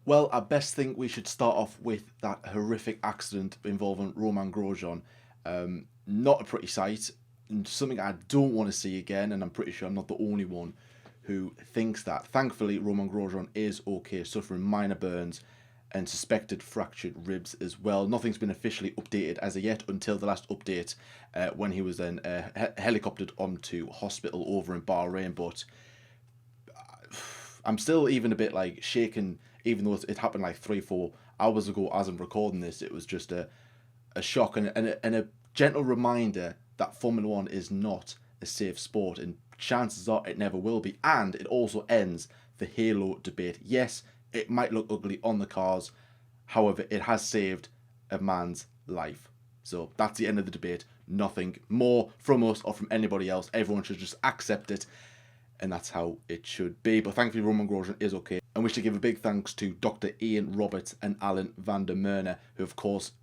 Well, I best think we should start off with that horrific accident involving Romain Grosjean. Not a pretty sight, and something I don't want to see again, and I'm pretty sure I'm not the only one who thinks that. Thankfully, Romain Grosjean is okay, suffering minor burns and suspected fractured ribs as well. Nothing's been officially updated as of yet until the last update when he was then helicoptered onto hospital over in Bahrain, but I'm still even a bit like shaken, even though it happened like 3, 4 hours ago as I'm recording this. It was just a shock and a gentle reminder that Formula One is not a safe sport, and chances are it never will be. And it also ends the Halo debate. Yes, it might look ugly on the cars, however, it has saved a man's life. So that's the end of the debate. Nothing more from us or from anybody else. Everyone should just accept it, and that's how it should be. But thankfully, Romain Grosjean is okay. And we should give a big thanks to Dr. Ian Roberts and Alan van der Merne, who, of course,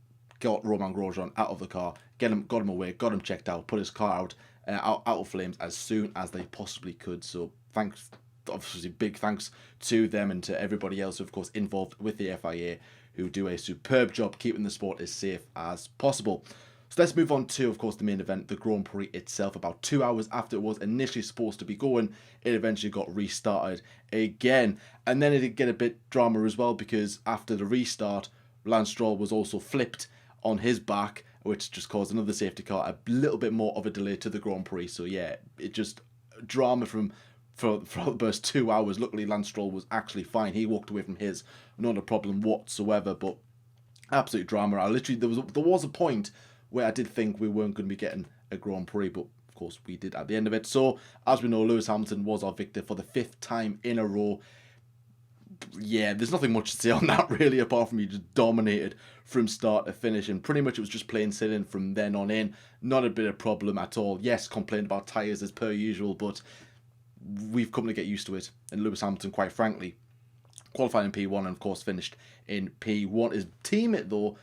got Romain Grosjean out of the car, got him away, got him checked out, put his car out of flames as soon as they possibly could. So thanks, obviously, big thanks to them and to everybody else, of course, involved with the FIA, who do a superb job keeping the sport as safe as possible. So let's move on to, of course, the main event, the Grand Prix itself. About 2 hours after it was initially supposed to be going, it eventually got restarted again. And then it did get a bit drama as well, because after the restart, Lance Stroll was also flipped on his back, which just caused another safety car, a little bit more of a delay to the Grand Prix. So yeah, it just drama for the first 2 hours. Luckily, Lance Stroll was actually fine. He walked away from his, not a problem whatsoever. But absolute drama. There was a point where I did think we weren't going to be getting a Grand Prix, but of course we did at the end of it. So as we know, Lewis Hamilton was our victor for the 5th time in a row. Yeah, there's nothing much to say on that really, apart from he just dominated from start to finish, and pretty much it was just plain sailing from then on in. Not a bit of problem at all. Yes, complained about tyres as per usual, but we've come to get used to it. And Lewis Hamilton, quite frankly, qualified in P1 and of course finished in P1. His teammate, though,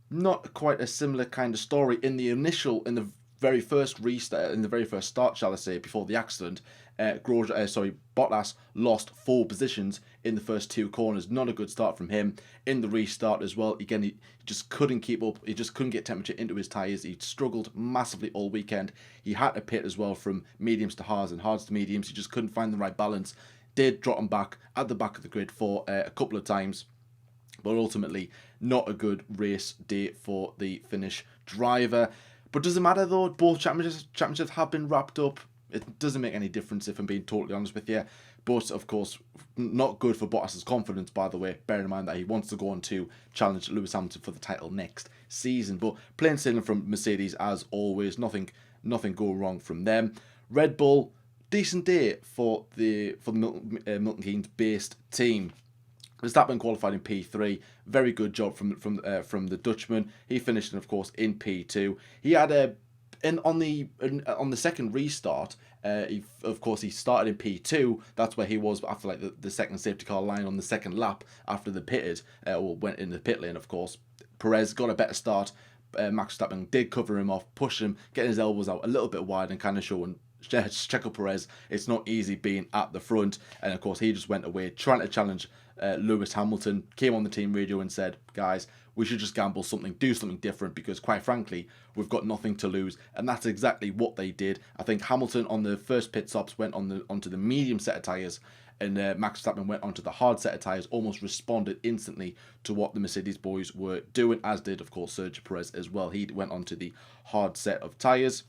not quite a similar kind of story. In the very first restart, in the very first start, shall I say, before the accident, Bottas lost 4 positions in the first 2 corners. Not a good start from him. In the restart as well, again, he just couldn't keep up. He just couldn't get temperature into his tyres. He struggled massively all weekend. He had to pit as well from mediums to hards and hards to mediums. He just couldn't find the right balance. Did drop him back at the back of the grid for a couple of times, but ultimately not a good race day for the Finnish driver. But does it matter though? Both championships have been wrapped up. It doesn't make any difference, if I'm being totally honest with you. But of course, not good for Bottas' confidence, by the way, bearing in mind that he wants to go on to challenge Lewis Hamilton for the title next season. But plain sailing from Mercedes as always, nothing go wrong from them. Red Bull, decent day for the Milton Keynes based team. Verstappen qualified in P3. Very good job from the Dutchman. He finished, of course, in P2. He had on the second restart. He started in P2. That's where he was after like the second safety car line on the second lap after the pitted or went in the pit lane. Of course, Perez got a better start. Max Verstappen did cover him off, push him, getting his elbows out a little bit wide and kind of showing Checo Perez it's not easy being at the front. And of course, he just went away trying to challenge Lewis Hamilton. Came on the team radio and said, guys, we should just gamble something, do something different, because quite frankly, we've got nothing to lose. And that's exactly what they did. I think Hamilton on the first pit stops went onto the medium set of tyres, and Max Verstappen went onto the hard set of tyres, almost responded instantly to what the Mercedes boys were doing, as did, of course, Sergio Perez as well. He went onto the hard set of tyres.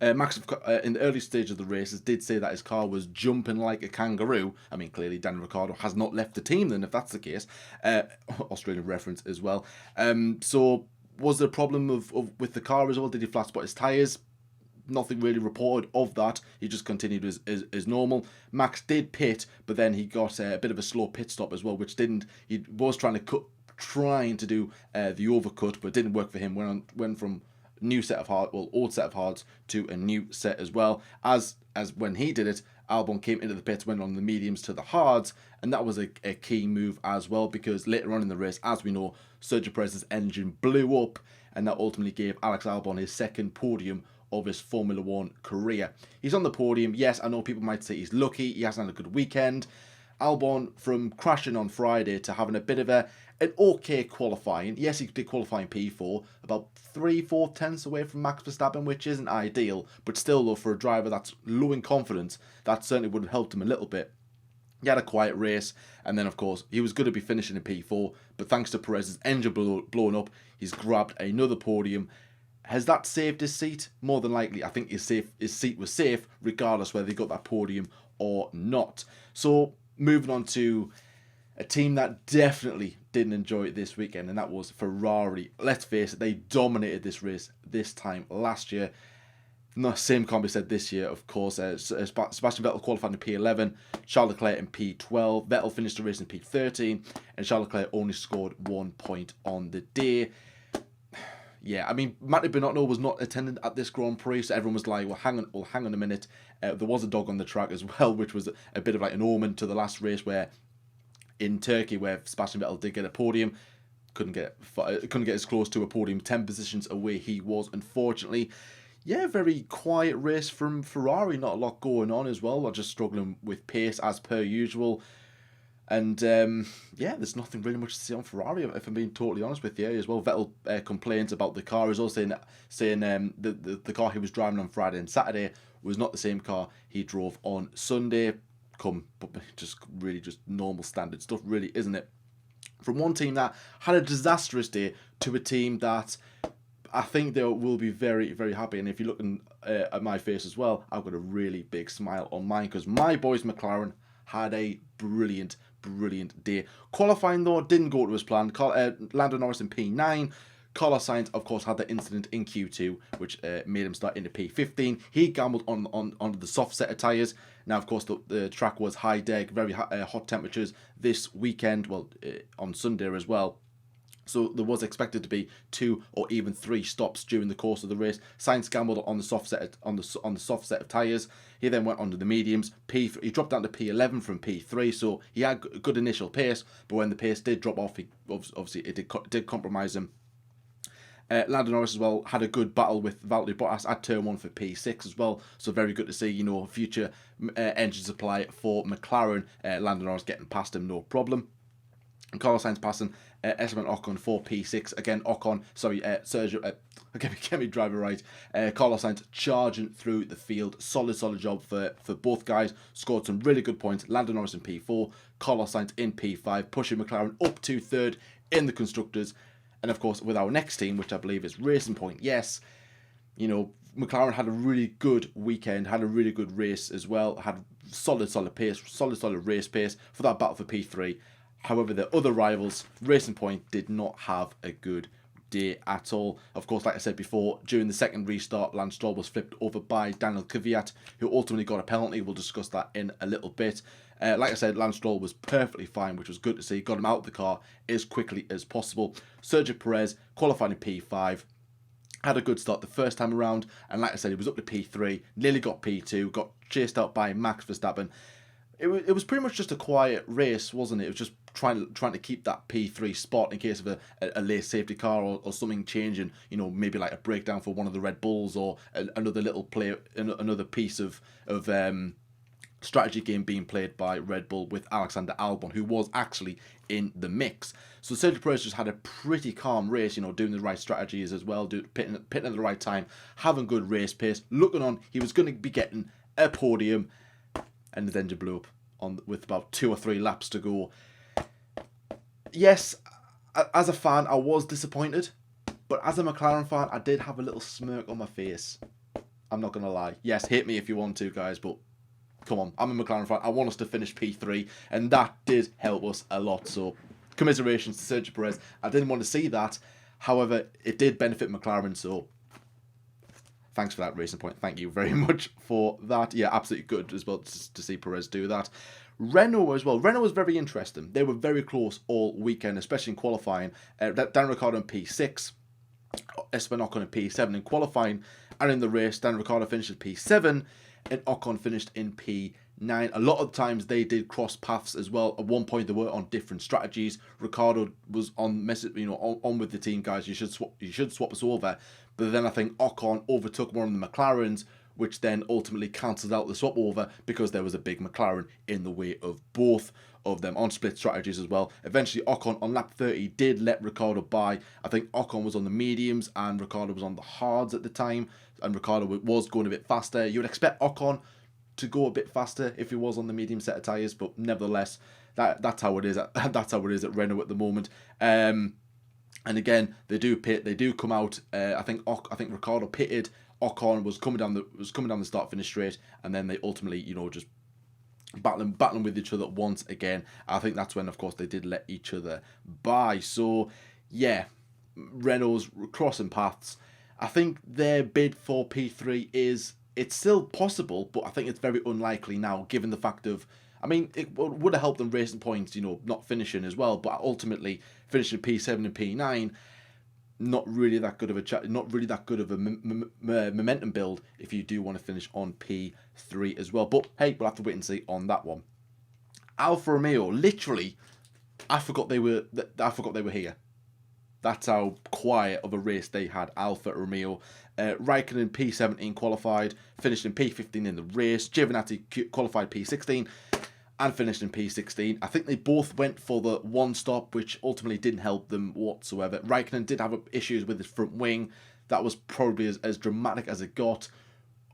Max, in the early stage of the races, did say that his car was jumping like a kangaroo. I mean, clearly Daniel Ricciardo has not left the team then, if that's the case. Australian reference as well. So was there a problem with the car as well? Did he flat spot his tyres? Nothing really reported of that. He just continued as normal. Max did pit, but then he got a bit of a slow pit stop as well, which didn't. He was trying to do the overcut, but it didn't work for him. Went from old set of hards to a new set as well. As when he did it, Albon came into the pits, went on the mediums to the hards, and that was a key move as well, because later on in the race, as we know, Sergio Perez's engine blew up, and that ultimately gave Alex Albon his second podium of his Formula One career. He's on the podium. Yes, I know people might say he's lucky, he hasn't had a good weekend. Albon, from crashing on Friday to having a bit of an okay qualifying. Yes, he did qualify in P4, about 3/4 tenths away from Max Verstappen, which isn't ideal, but still, though, for a driver that's low in confidence, that certainly would have helped him a little bit. He had a quiet race, and then, of course, he was going to be finishing in P4, but thanks to Perez's engine blowing up, he's grabbed another podium. Has that saved his seat? More than likely, I think his seat was safe, regardless whether he got that podium or not. So, moving on to a team that definitely didn't enjoy it this weekend, and that was Ferrari. Let's face it, they dominated this race this time last year. No, same can't be said this year, of course. Sebastian Vettel qualified in P11, Charles Leclerc in P12, Vettel finished the race in P13, and Charles Leclerc only scored 1 point on the day. Yeah, I mean, Matty Binotto was not attending at this Grand Prix, so everyone was like, well, hang on a minute. There was a dog on the track as well, which was a bit of like an omen to the last race where in Turkey, where Sebastian Vettel did get a podium, couldn't get as close to a podium, 10 positions away he was, unfortunately. Yeah, very quiet race from Ferrari, not a lot going on as well. They're just struggling with pace as per usual. And yeah, there's nothing really much to say on Ferrari, if I'm being totally honest with you as well. Vettel complains about the car as well, saying the car he was driving on Friday and Saturday was not the same car he drove on Sunday. Just normal standard stuff, really, isn't it? From one team that had a disastrous day to a team that I think they will be very, very happy. And if you're looking at my face as well, I've got a really big smile on mine because my boys McLaren had a brilliant day. Qualifying, though, didn't go to his plan. Lando Norris in P9. Carlos Sainz, of course, had that incident in Q2, which made him start into P15. He gambled on the soft set of tyres. Now, of course, the track was high deck, very hot temperatures this weekend, well, on Sunday as well. So there was expected to be 2 or even 3 stops during the course of the race. Sainz gambled on the soft set of tyres. He then went on to the mediums. He dropped down to P11 from P3, so he had a good initial pace. But when the pace did drop off, it did compromise him. Lando Norris as well had a good battle with Valtteri Bottas at turn 1 for P6 as well. So very good to see, future engine supply for McLaren. Lando Norris getting past him, no problem. And Carlos Sainz passing Esteban Ocon for P6. Again, Sergio, get me driver right. Carlos Sainz charging through the field. Solid job for both guys. Scored some really good points. Lando Norris in P4. Carlos Sainz in P5. Pushing McLaren up to 3rd in the Constructors. And of course, with our next team, which I believe is Racing Point, yes, McLaren had a really good weekend, had a really good race as well, had solid pace, solid race pace for that battle for P3. However, the other rivals, Racing Point, did not have a good day at all. Of course, like I said before, during the second restart, Lance Stroll was flipped over by Daniel Kvyat, who ultimately got a penalty. We'll discuss that in a little bit. Like I said, Lance Stroll was perfectly fine, which was good to see. Got him out of the car as quickly as possible. Sergio Perez qualified in P5. Had a good start the first time around. And like I said, he was up to P3. Nearly got P2. Got chased out by Max Verstappen. It was pretty much just a quiet race, wasn't it? It was just trying to keep that P3 spot in case of a late safety car or something changing. Maybe like a breakdown for one of the Red Bulls or another little another piece of strategy game being played by Red Bull with Alexander Albon, who was actually in the mix. So Sergio Perez just had a pretty calm race, doing the right strategies as well, pitting at the right time, having good race pace, looking on. He was going to be getting a podium, and his engine blew up with about 2 or 3 laps to go. Yes, as a fan, I was disappointed, but as a McLaren fan, I did have a little smirk on my face. I'm not going to lie. Yes, hate me if you want to, guys, but come on, I'm a McLaren fan. I want us to finish P3, and that did help us a lot. So, commiserations to Sergio Perez. I didn't want to see that. However, it did benefit McLaren, so thanks for that, Racing Point. Thank you very much for that. Yeah, absolutely good as well to see Perez do that. Renault as well. Renault was very interesting. They were very close all weekend, especially in qualifying. Daniel Ricciardo in P6, Esteban Ocon in P7 in qualifying, and in the race, Daniel Ricciardo finished in P7, and Ocon finished in P9. A lot of times they did cross paths as well. At one point they were on different strategies. Ricciardo was on with the team, guys. You should swap us over. But then I think Ocon overtook one of the McLarens, which then ultimately cancelled out the swap over because there was a big McLaren in the way of both of them on split strategies as well. Eventually, Ocon on lap 30 did let Ricciardo by. I think Ocon was on the mediums and Ricciardo was on the hards at the time, and Ricciardo was going a bit faster. You would expect Ocon to go a bit faster if he was on the medium set of tyres, but nevertheless, that's how it is. That's how it is at Renault at the moment. And again, they do pit. They do come out. I think Ricciardo pitted. Ocon was coming down the start finish straight, and then they ultimately, just battling with each other once again. I think that's when, of course, they did let each other by. So yeah, Renault's crossing paths. I think their bid for P3 it's still possible, but I think it's very unlikely now, given the fact of, I mean, it would have helped them racing points, not finishing as well, but ultimately finishing P7 and P9, not really that good of a momentum build if you do want to finish on P3 as well. But hey, we'll have to wait and see on that one. Alfa Romeo, literally, I forgot they were here. That's how quiet of a race they had, Alfa Romeo. Raikkonen P17 qualified, finished in P15 in the race. Giovinazzi qualified P16 and finished in P16. I think they both went for the one stop, which ultimately didn't help them whatsoever. Raikkonen did have issues with his front wing. That was probably as dramatic as it got.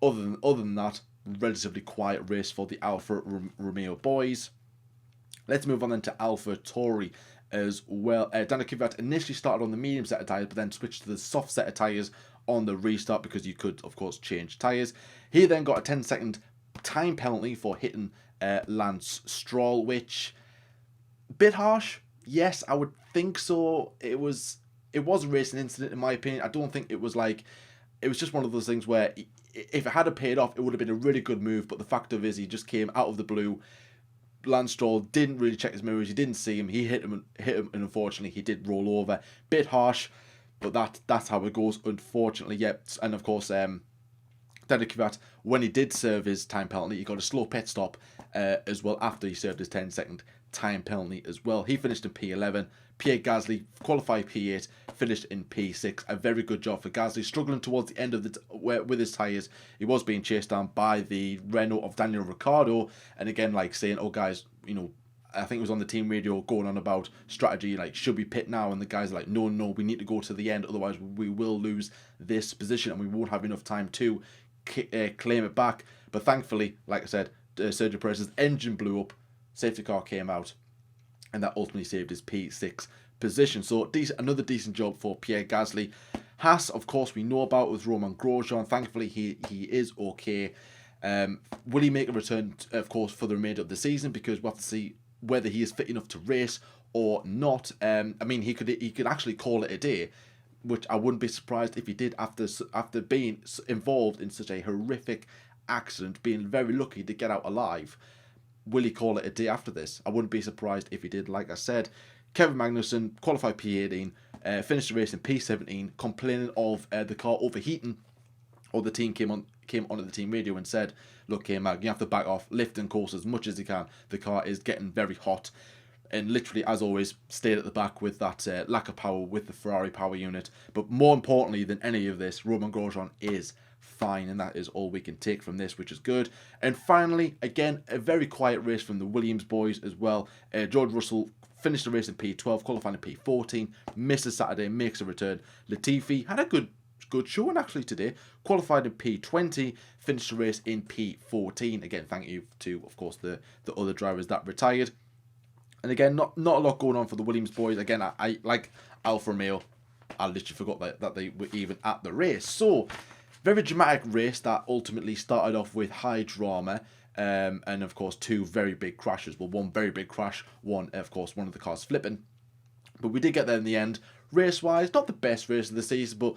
Other than that, relatively quiet race for the Alfa Romeo boys. Let's move on then to Alpha Tauri as well. Daniel Kvyat initially started on the medium set of tyres, but then switched to the soft set of tyres on the restart because you could, of course, change tyres. He then got a 10-second time penalty for hitting Lance Stroll, which a bit harsh. Yes, I would think so. It was a racing incident in my opinion. I don't think it was just one of those things where if it had paid off, it would have been a really good move. But the fact of is, he just came out of the blue. Lance Stroll didn't really check his mirrors. He didn't see him. He hit him, and unfortunately, he did roll over. Bit harsh, but that's how it goes. Unfortunately, yeah. And of course, Daniel Kvyat, when he did serve his time penalty, he got a slow pit stop as well after he served his 10-second time penalty as well. He finished in P11. Pierre Gasly qualified P8, finished in P6. A very good job for Gasly, struggling towards the end of with his tyres. He was being chased down by the Renault of Daniel Ricciardo, and again, saying, "Oh guys, I think it was on the team radio going on about strategy, should we pit now?" And the guys are like, "No, we need to go to the end, otherwise we will lose this position and we won't have enough time to claim it back." But thankfully, like I said, Sergio Perez's engine blew up, safety car came out, and that ultimately saved his P6 position. So another decent job for Pierre Gasly. Haas, of course, we know about with Romain Grosjean. Thankfully, he is okay. Will he make a return, of course, for the remainder of the season? Because we'll have to see whether he is fit enough to race or not. I mean, he could actually call it a day, which I wouldn't be surprised if he did after being involved in such a horrific accident, being very lucky to get out alive. Will he call it a day after this? I wouldn't be surprised if he did. Like I said, Kevin Magnussen qualified P18, finished the race in P17, complaining of the car overheating. Or the team came onto the team radio and said, "Look, K-Mag, you have to back off, lift and course as much as you can. The car is getting very hot." And literally, as always, stayed at the back with that lack of power with the Ferrari power unit. But more importantly than any of this, Romain Grosjean is fine, and that is all we can take from this, which is good. And finally, again, a very quiet race from the Williams boys as well. George Russell finished the race in P12, qualifying in P14, misses Saturday, makes a return. Latifi had a good showing actually today, qualified in P20, finished the race in P14. Again, thank you to, of course, the other drivers that retired. And again, not a lot going on for the Williams boys. Again, I like Alfa Romeo. I literally forgot that they were even at the race. So, very dramatic race that ultimately started off with high drama. And of course, two very big crashes. Well, one very big crash, one of the cars flipping. But we did get there in the end. Race-wise, not the best race of the season, but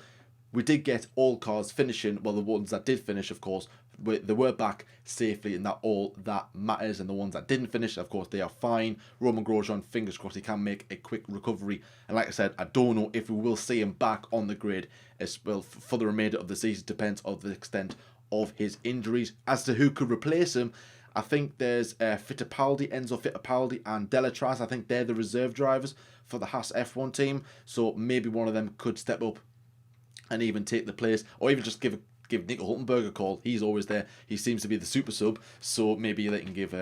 we did get all cars finishing. Well, the ones that did finish, of course, they were back safely, and that all that matters. And the ones that didn't finish, of course, they are fine. Romain Grosjean, fingers crossed, he can make a quick recovery. And like I said, I don't know if we will see him back on the grid as well for the remainder of the season. Depends on the extent of his injuries. As to who could replace him, I think there's Enzo Fittipaldi, and Delatraz. I think they're the reserve drivers for the Haas F1 team. So maybe one of them could step up and even take the place, or even just give give Nico Hulkenberg a call. He's always there. He seems to be the super sub, so maybe they can give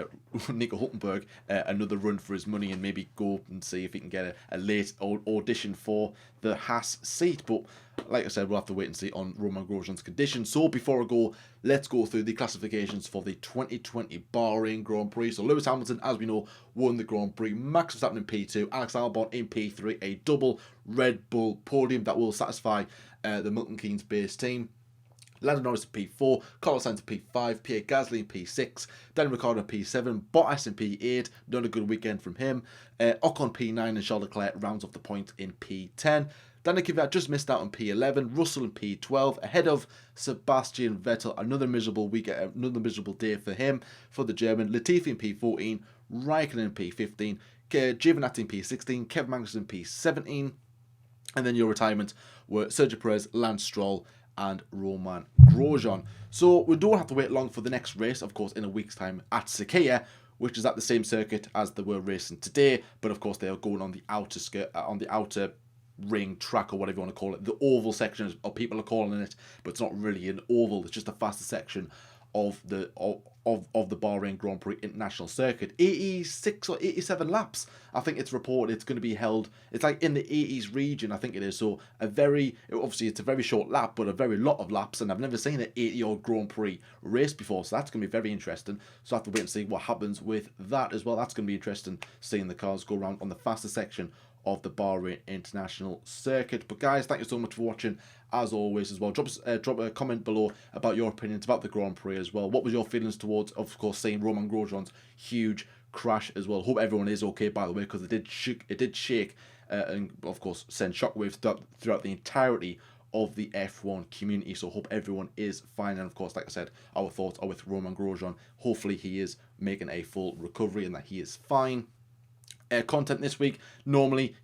Nico Hulkenberg another run for his money and maybe go and see if he can get a late audition for the Haas seat. But like I said, we'll have to wait and see on Romain Grosjean's condition. So before I go, let's go through the classifications for the 2020 Bahrain Grand Prix. So Lewis Hamilton, as we know, won the Grand Prix. Max Verstappen in P2, Alex Albon in P3, a double Red Bull podium that will satisfy the Milton Keynes base team. Lando Norris in P4, Carlos Sainz in P5, Pierre Gasly in P6, Daniel Ricciardo in P7, Bottas in P8, not a good weekend from him. Ocon P9 and Charles Leclerc rounds off the point in P10. Daniel Kvyat just missed out on P11, Russell in P12, ahead of Sebastian Vettel. Another miserable weekend, another miserable day for him, for the German. Latifi in P14, Raikkonen in P15, Giovinazzi in P16, Kevin Magnussen in P17, and then your retirement were Sergio Perez, Lance Stroll, and Romain Grosjean. So we don't have to wait long for the next race, of course, in a week's time at Sakhir, which is at the same circuit as they were racing today, but of course they are going on the outer ring track, or whatever you want to call it. The oval section, or people are calling it, but it's not really an oval. It's just a faster section of the Bahrain Grand Prix International Circuit. 86 or 87 laps, I think it's reported it's going to be held. It's like in the 80s region, I think it is. So obviously it's a very short lap, but a very lot of laps, and I've never seen an 80-odd Grand Prix race before, so that's going to be very interesting. So I have to wait and see what happens with that as well. That's going to be interesting, seeing the cars go around on the faster section of the Bahrain International Circuit. But guys, thank you so much for watching, as always, as well. Drop a comment below about your opinions about the Grand Prix as well. What was your feelings towards, of course, seeing Romain Grosjean's huge crash as well? Hope everyone is okay, by the way, because it did shake and of course send shockwaves throughout the entirety of the F1 community. So hope everyone is fine, and of course, like I said, our thoughts are with Romain Grosjean. Hopefully he is making a full recovery and that he is fine. Content this week, normally,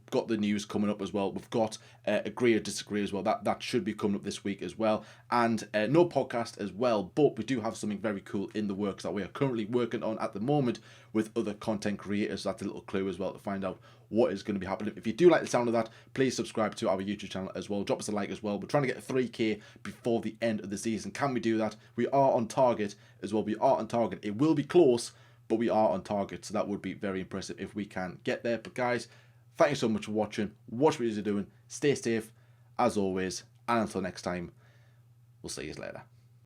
got the news coming up as well. We've got agree or disagree as well. That should be coming up this week as well, and no podcast as well, but we do have something very cool in the works that we are currently working on at the moment with other content creators. That's a little clue as well to find out what is going to be happening. If you do like the sound of that, please subscribe to our YouTube channel as well. Drop us a like as well. We're trying to get 3K before the end of the season. Can we do that? We are on target as well. We are on target. It will be close, but we are on target, so that would be very impressive if we can get there. But guys, thank you so much for watching. Watch what you're doing. Stay safe, as always, and until next time, we'll see you later.